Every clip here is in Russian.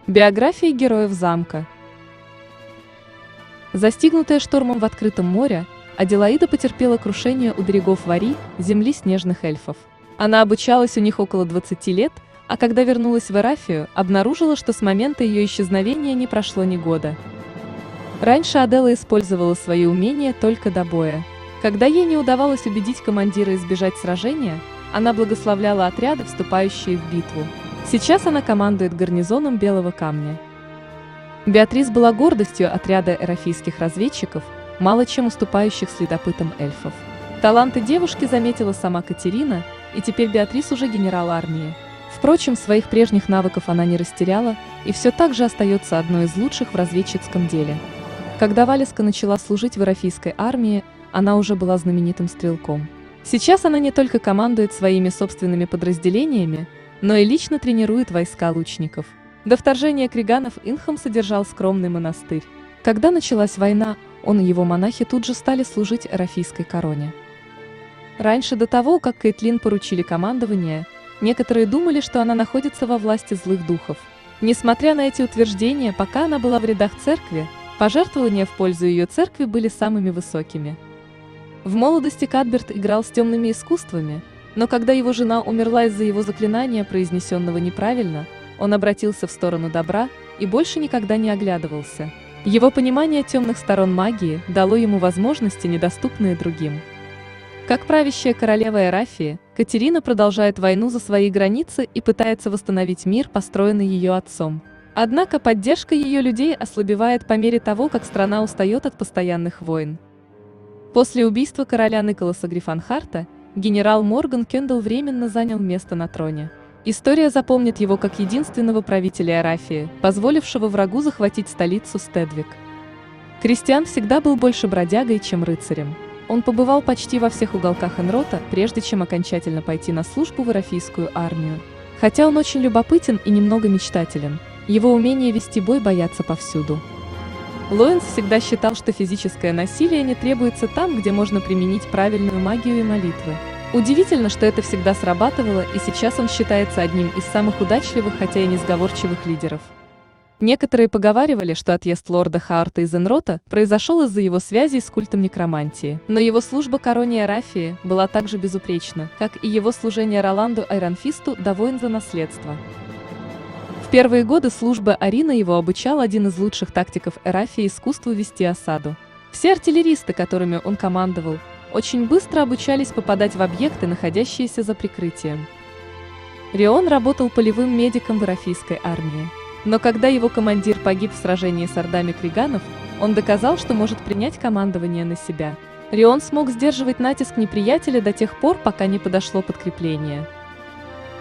Биография героев замка. Застигнутая штормом в открытом море, Аделаида потерпела крушение у берегов Варри, земли снежных эльфов. Она обучалась у них около 20 лет, а когда вернулась в Эрафию, обнаружила, что с момента ее исчезновения не прошло ни года. Раньше Адела использовала свои умения только до боя. Когда ей не удавалось убедить командира избежать сражения, она благословляла отряды, вступающие в битву. Сейчас она командует гарнизоном Белого камня. Беатрис была гордостью отряда эрафийских разведчиков, мало чем уступающих следопытам эльфов. Таланты девушки заметила сама Катерина, и теперь Беатрис уже генерал армии. Впрочем, своих прежних навыков она не растеряла, и все так же остается одной из лучших в разведчицком деле. Когда Валеска начала служить в эрафийской армии, она уже была знаменитым стрелком. Сейчас она не только командует своими собственными подразделениями, но и лично тренирует войска лучников. До вторжения криганов Инхам содержал скромный монастырь. Когда началась война, он и его монахи тут же стали служить эрафийской короне. Раньше, до того, как Кейтлин поручили командование, некоторые думали, что она находится во власти злых духов. Несмотря на эти утверждения, пока она была в рядах церкви, пожертвования в пользу ее церкви были самыми высокими. В молодости Кадберт играл с темными искусствами, но когда его жена умерла из-за его заклинания, произнесенного неправильно, он обратился в сторону добра и больше никогда не оглядывался. Его понимание темных сторон магии дало ему возможности, недоступные другим. Как правящая королева Эрафии, Катерина продолжает войну за свои границы и пытается восстановить мир, построенный ее отцом. Однако поддержка ее людей ослабевает по мере того, как страна устает от постоянных войн. После убийства короля Николаса Грифонхарта генерал Морган Кендалл временно занял место на троне. История запомнит его как единственного правителя Эрафии, позволившего врагу захватить столицу Стедвик. Кристиан всегда был больше бродягой, чем рыцарем. Он побывал почти во всех уголках Энрота, прежде чем окончательно пойти на службу в эрафийскую армию. Хотя он очень любопытен и немного мечтателен, его умение вести бой боятся повсюду. Лоэнс всегда считал, что физическое насилие не требуется там, где можно применить правильную магию и молитвы. Удивительно, что это всегда срабатывало, и сейчас он считается одним из самых удачливых, хотя и несговорчивых лидеров. Некоторые поговаривали, что отъезд лорда Хаарта из Энрота произошел из-за его связей с культом некромантии. Но его служба короне Эрафии была так же безупречна, как и его служение Роланду Айронфисту до войн за наследство. В первые годы службы Арина его обучал один из лучших тактиков Эрафии искусству вести осаду. Все артиллеристы, которыми он командовал, очень быстро обучались попадать в объекты, находящиеся за прикрытием. Рион работал полевым медиком в эрафийской армии. Но когда его командир погиб в сражении с ордами криганов, он доказал, что может принять командование на себя. Рион смог сдерживать натиск неприятеля до тех пор, пока не подошло подкрепление.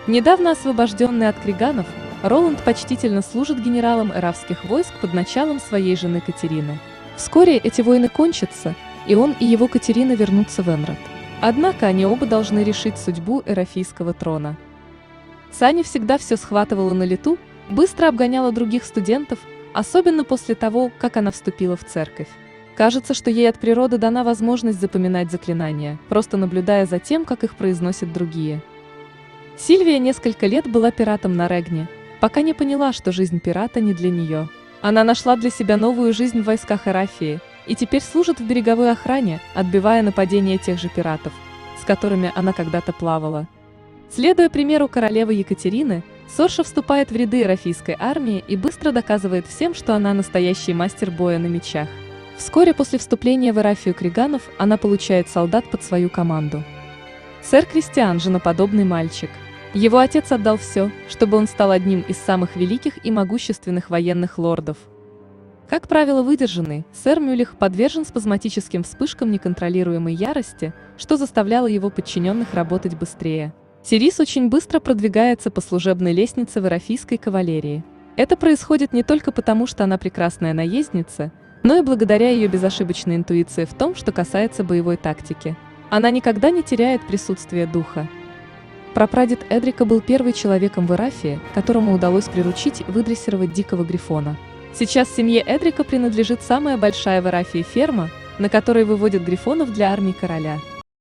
Недавно освобожденный от криганов, Роланд почтительно служит генералом эрафских войск под началом своей жены Катерины. Вскоре эти войны кончатся, и он и его Катерина вернутся в Энрот. Однако они оба должны решить судьбу эрафийского трона. Сани всегда все схватывала на лету, быстро обгоняла других студентов, особенно после того, как она вступила в церковь. Кажется, что ей от природы дана возможность запоминать заклинания, просто наблюдая за тем, как их произносят другие. Сильвия несколько лет была пиратом на Регне, пока не поняла, что жизнь пирата не для нее. Она нашла для себя новую жизнь в войсках Эрафии и теперь служит в береговой охране, отбивая нападения тех же пиратов, с которыми она когда-то плавала. Следуя примеру королевы Екатерины, Сорша вступает в ряды эрафийской армии и быстро доказывает всем, что она настоящий мастер боя на мечах. Вскоре после вступления в Эрафию криганов она получает солдат под свою команду. Сэр Кристиан – женоподобный мальчик. Его отец отдал все, чтобы он стал одним из самых великих и могущественных военных лордов. Как правило, выдержанный, сэр Мюлих подвержен спазматическим вспышкам неконтролируемой ярости, что заставляло его подчиненных работать быстрее. Тирис очень быстро продвигается по служебной лестнице в эрафийской кавалерии. Это происходит не только потому, что она прекрасная наездница, но и благодаря ее безошибочной интуиции в том, что касается боевой тактики. Она никогда не теряет присутствие духа. Прапрадед Эдрика был первым человеком в Эрафии, которому удалось приручить и выдрессировать дикого грифона. Сейчас семье Эдрика принадлежит самая большая в Эрафии ферма, на которой выводят грифонов для армии короля.